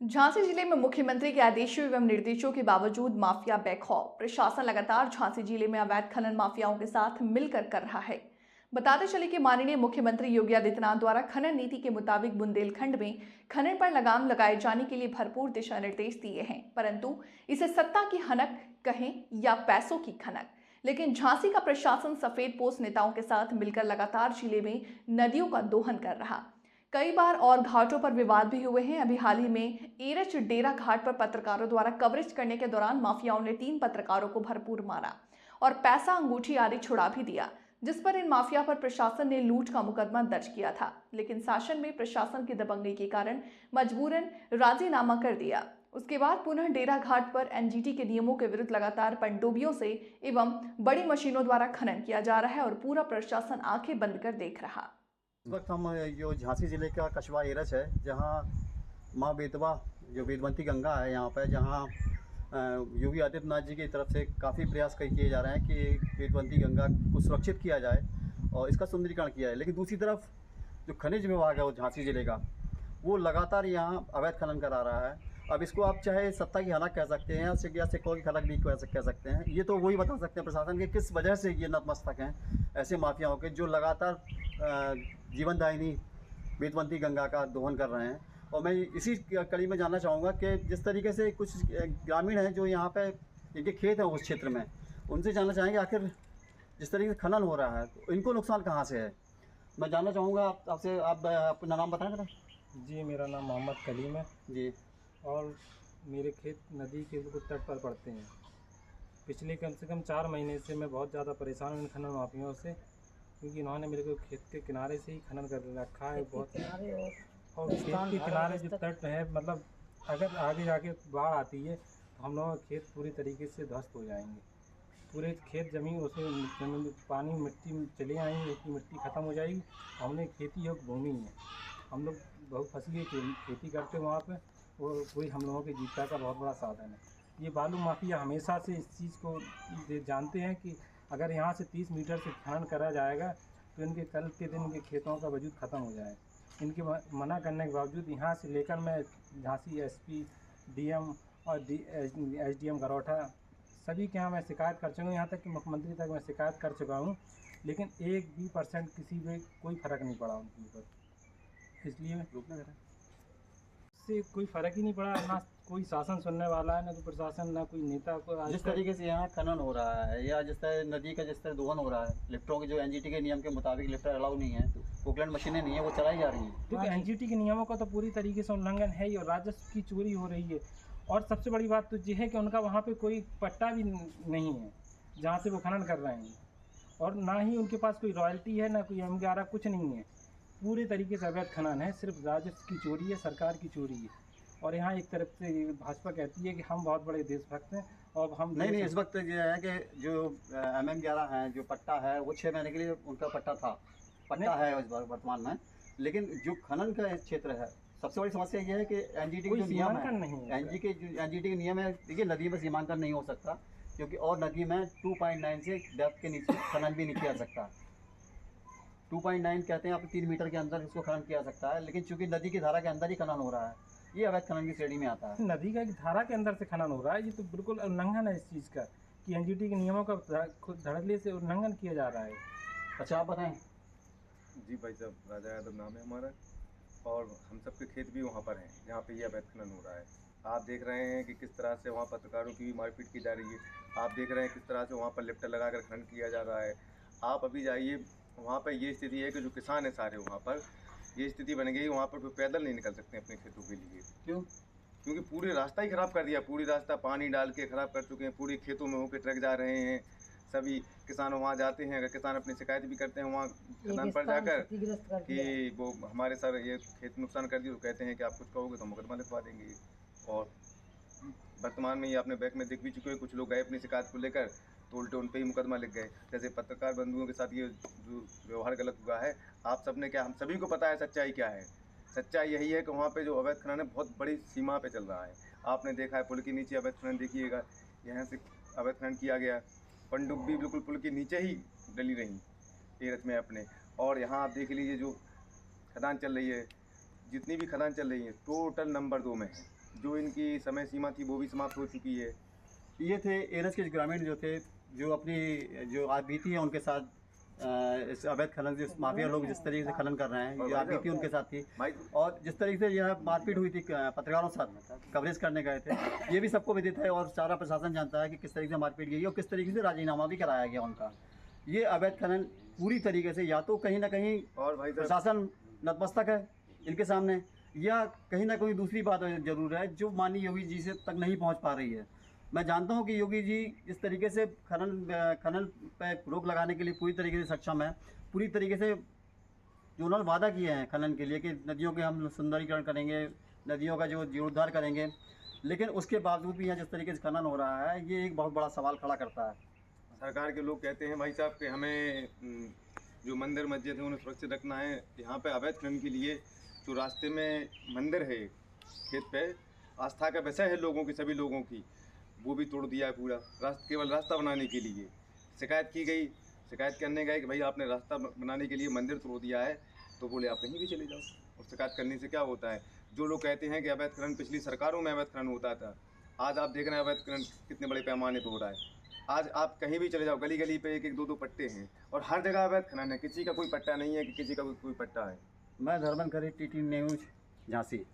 झांसी जिले में मुख्यमंत्री के आदेशों एवं निर्देशों के बावजूद माफिया बेखौफ। प्रशासन लगातार झांसी जिले में अवैध खनन माफियाओं के साथ मिलकर कर रहा है। बताते चले कि माननीय मुख्यमंत्री योगी आदित्यनाथ द्वारा खनन नीति के मुताबिक बुंदेलखंड में खनन पर लगाम लगाए जाने के लिए भरपूर दिशा निर्देश दिए हैं, परंतु इसे सत्ता की हनक कहें या पैसों की खनक, लेकिन झांसी का प्रशासन सफेद पोस्ट नेताओं के साथ मिलकर लगातार जिले में नदियों का दोहन कर रहा। कई बार और घाटों पर विवाद भी हुए हैं। अभी हाल ही में एरच डेरा घाट पर पत्रकारों द्वारा कवरेज करने के दौरान माफियाओं ने 3 पत्रकारों को भरपूर मारा और पैसा, अंगूठी आदि छुड़ा भी दिया, जिस पर इन माफिया पर प्रशासन ने लूट का मुकदमा दर्ज किया था। लेकिन शासन में प्रशासन की दबंगई के कारण मजबूरन राजीनामा कर दिया। उसके बाद पुनः डेरा घाट पर एनजीटी के नियमों के विरुद्ध लगातार पनडुब्बियों से एवं बड़ी मशीनों द्वारा खनन किया जा रहा है और पूरा प्रशासन आंखें बंद कर देख रहा। इस वक्त हम जो झांसी ज़िले का कस्बा एरच है, जहाँ माँ बेतवा जो वेदवंती गंगा है, यहाँ पर जहाँ योगी आदित्यनाथ जी की तरफ से काफ़ी प्रयास किए जा रहे हैं कि वेदवंती गंगा को सुरक्षित किया जाए और इसका सुंदरीकरण किया जाए। लेकिन दूसरी तरफ जो खनिज विभाग है वो झांसी ज़िले का, वो लगातार यहाँ अवैध खनन करा रहा है। अब इसको आप चाहे सत्ता की हनक कह सकते हैं या सिक्कों की खनक भी कह सकते हैं। ये तो वही बता सकते हैं प्रशासन के किस वजह से ये नतमस्तक हैं ऐसे माफियाओं के, जो लगातार जीवनदायिनी वेदवंती गंगा का दोहन कर रहे हैं। और मैं इसी कड़ी में जानना चाहूँगा कि जिस तरीके से कुछ ग्रामीण हैं जो यहाँ पे इनके खेत हैं उस क्षेत्र में, उनसे जानना चाहेंगे आखिर जिस तरीके से खनन हो रहा है तो इनको नुकसान कहाँ से है। मैं जानना चाहूँगा आपसे, आप अपना नाम बताएं जरा। जी, मेरा नाम मोहम्मद कलीम है जी। और मेरे खेत नदी के बिल्कुल तट पर पड़ते हैं। पिछले कम से कम 4 महीने से मैं बहुत ज़्यादा परेशान हूँ इन खनन माफियों से, क्योंकि इन्होंने मेरे को खेत के किनारे से ही खनन कर रखा है बहुत। और खेत के किनारे जो तट है, मतलब अगर आगे जाके बाढ़ आती है तो हम लोगों के खेत पूरी तरीके से ध्वस्त हो जाएंगे। पूरे खेत ज़मीन उसमें जमीन पानी मिट्टी में चले आएंगे, उसकी मिट्टी ख़त्म हो जाएगी। हमने खेती योग्य भूमि है, हम लोग बहुफसलीय खेती करते हैं वहाँ पे, और वही हम लोगों की जीविका का बहुत बड़ा साधन है। ये बालू माफिया हमेशा से इस चीज़ को जानते हैं कि अगर यहाँ से 30 मीटर से खनन करा जाएगा तो इनके कल के दिन इनके खेतों का वजूद ख़त्म हो जाए। इनके मना करने के बावजूद यहाँ से लेकर मैं झांसी एसपी, डीएम और एसडीएम गरौठा सभी के यहाँ मैं शिकायत कर चुका हूँ, यहाँ तक कि मुख्यमंत्री तक मैं शिकायत कर चुका हूँ, लेकिन 1% किसी पे कोई फ़र्क नहीं पड़ा उनके ऊपर। इसलिए से कोई फ़र्क ही नहीं पड़ा, ना कोई शासन सुनने वाला है, ना कोई प्रशासन, ना कोई नेता को। जिस तरीके से यहाँ खनन हो रहा है या जिस तरह नदी का जिस तरह दोहन हो रहा है, लिफ्टों के जो एनजीटी के नियम के मुताबिक लिफ्टर अलाउ नहीं है, पोकलैंड मशीनें नहीं है, वो चलाई जा रही हैं। क्योंकि एनजीटी के नियमों का तो पूरी तरीके से उल्लंघन है ही, और राजस्व की चोरी हो रही है। और सबसे बड़ी बात तो ये है कि उनका वहाँ पे कोई पट्टा भी नहीं है जहाँ से वो खनन कर रहे हैं, और ना ही उनके पास कोई रॉयल्टी है, ना कोई M11, कुछ नहीं है। पूरे तरीके से अवैध खनन है, सिर्फ राजस्व की चोरी है, सरकार की चोरी है। और यहाँ एक तरफ से भाजपा कहती है कि हम बहुत बड़े देशभक्त हैं और हम नहीं, इस वक्त ये है कि जो MM11 है, जो पट्टा है, वो 6 महीने के लिए उनका पट्टा है वर्तमान में। लेकिन जो खनन का क्षेत्र है, सबसे बड़ी समस्या ये है कि एनजीटी के जो नियम है, एनजीटी के नियम है, देखिए नदी में सीमांकन नहीं हो सकता, क्योंकि और नदी में 2.9 से डेप्थ के नीचे खनन भी नहीं किया सकता। 2.9 कहते हैं आप 3 मीटर के अंदर इसको खनन किया सकता है, लेकिन चूंकि नदी की धारा के अंदर ही खनन हो रहा है, ये अवैध खनन की श्रेणी में आता है। नदी का धारा के अंदर से खनन हो रहा है, ये तो बिल्कुल उल्लंघन है इस चीज़ का, कि एनजीटी के नियमों का धड़ल्ले से उल्लंघन किया जा रहा है। अच्छा, आप बताएं। जी भाई साहब, राजा यादव नाम है हमारा, और हम सबके खेत भी वहाँ पर हैं जहाँ पे ये अवैध खनन हो रहा है। आप देख रहे हैं कि किस तरह से वहाँ पत्रकारों की भी मारपीट की जा रही है। आप देख रहे हैं किस तरह से वहाँ पर लिफ्टर लगाकर खनन किया जा रहा है। आप अभी जाइए, वहाँ पर ये स्थिति है कि जो किसान है सारे, वहाँ पर ये स्थिति बन गई, वहाँ पर पैदल नहीं निकल सकते अपने खेतों के लिए। क्यों? क्योंकि पूरे रास्ता ही ख़राब कर दिया, पूरी रास्ता पानी डाल के ख़राब कर चुके हैं। पूरे खेतों में होकर ट्रक जा रहे हैं, सभी किसान वहाँ जाते हैं। अगर किसान अपनी शिकायत भी करते हैं वहाँ खदान पर जाकर कि वो हमारे सर ये खेत नुकसान कर दिया, तो कहते हैं कि आप कुछ कहोगे तो मुकदमा लिखवा देंगे। और वर्तमान में ये आपने बैक में देख भी चुके हैं, कुछ लोग गए अपनी शिकायत को लेकर तो उल्टे उन पे ही मुकदमा लिख गए। जैसे पत्रकार बंधुओं के साथ ये जो व्यवहार गलत हुआ है, आप सबने क्या, हम सभी को पता है सच्चाई क्या है। सच्चाई यही है कि वहाँ पे जो अवैध खनन है बहुत बड़ी सीमा पे चल रहा है। आपने देखा है पुल के नीचे अवैध खनन, देखिएगा यहाँ से अवैध खनन किया गया। पनडुब्बी बिल्कुल पुल के नीचे ही डली रही एरच में अपने। और यहाँ आप देख लीजिए जो खदान चल रही है, जितनी भी खदान चल रही है टोटल नंबर 2 में है। जो इनकी समय सीमा थी वो भी समाप्त हो चुकी है। ये थे एनएच के ग्रामीण जो थे, जो अपनी जो बीती है उनके साथ इस अवैध खनन से माफिया लोग जिस तरीके से खनन कर रहे हैं, ये बीती उनके साथ थी। भाई और जिस तरीके से यह मारपीट हुई थी पत्रकारों के साथ कवरेज करने गए थे, ये भी सबको विदित है और सारा प्रशासन जानता है कि किस तरीके से मारपीट की और किस तरीके से राजीनामा भी कराया गया उनका। ये अवैध खनन पूरी तरीके से या तो कहीं ना कहीं और भाई साहब प्रशासन नतमस्तक है इनके सामने, या कहीं ना कहीं दूसरी बात जरूर है जो माननीय योगी जी से तक नहीं पहुंच पा रही है। मैं जानता हूं कि योगी जी इस तरीके से खनन पर रोक लगाने के लिए पूरी तरीके से सक्षम है। पूरी तरीके से जो उन्होंने वादा किए हैं खनन के लिए कि नदियों के हम सुंदरीकरण करेंगे, नदियों का जो जीर्णोद्धार करेंगे, लेकिन उसके बावजूद भी यहाँ जिस तरीके से खनन हो रहा है, ये एक बहुत बड़ा सवाल खड़ा करता है। सरकार के लोग कहते हैं भाई साहब कि हमें जो मंदिर मस्जिद है उन्हें सुरक्षित रखना है। यहाँ पे अवैध खनन के लिए जो रास्ते में मंदिर है खेत पे, आस्था का विषय है लोगों की, सभी लोगों की, वो भी तोड़ दिया है पूरा केवल रास्ता बनाने के लिए। शिकायत की गई, शिकायत करने गए कि भाई आपने रास्ता बनाने के लिए मंदिर तोड़ दिया है, तो बोले आप कहीं भी चले जाओ। और शिकायत करने से क्या होता है? जो लोग कहते हैं कि अवैध खनन पिछली सरकारों में अवैध खनन होता था, आज आप देख रहे हैं अवैध खनन कितने बड़े पैमाने पर हो रहा है। आज आप कहीं भी चले जाओ, गली गली पे एक एक दो दो पट्टे हैं और हर जगह अवैध खनन है। किसी का कोई पट्टा नहीं है कि किसी का कोई पट्टा है। मैं धर्मन खरी, टीटी न्यूज, झांसी।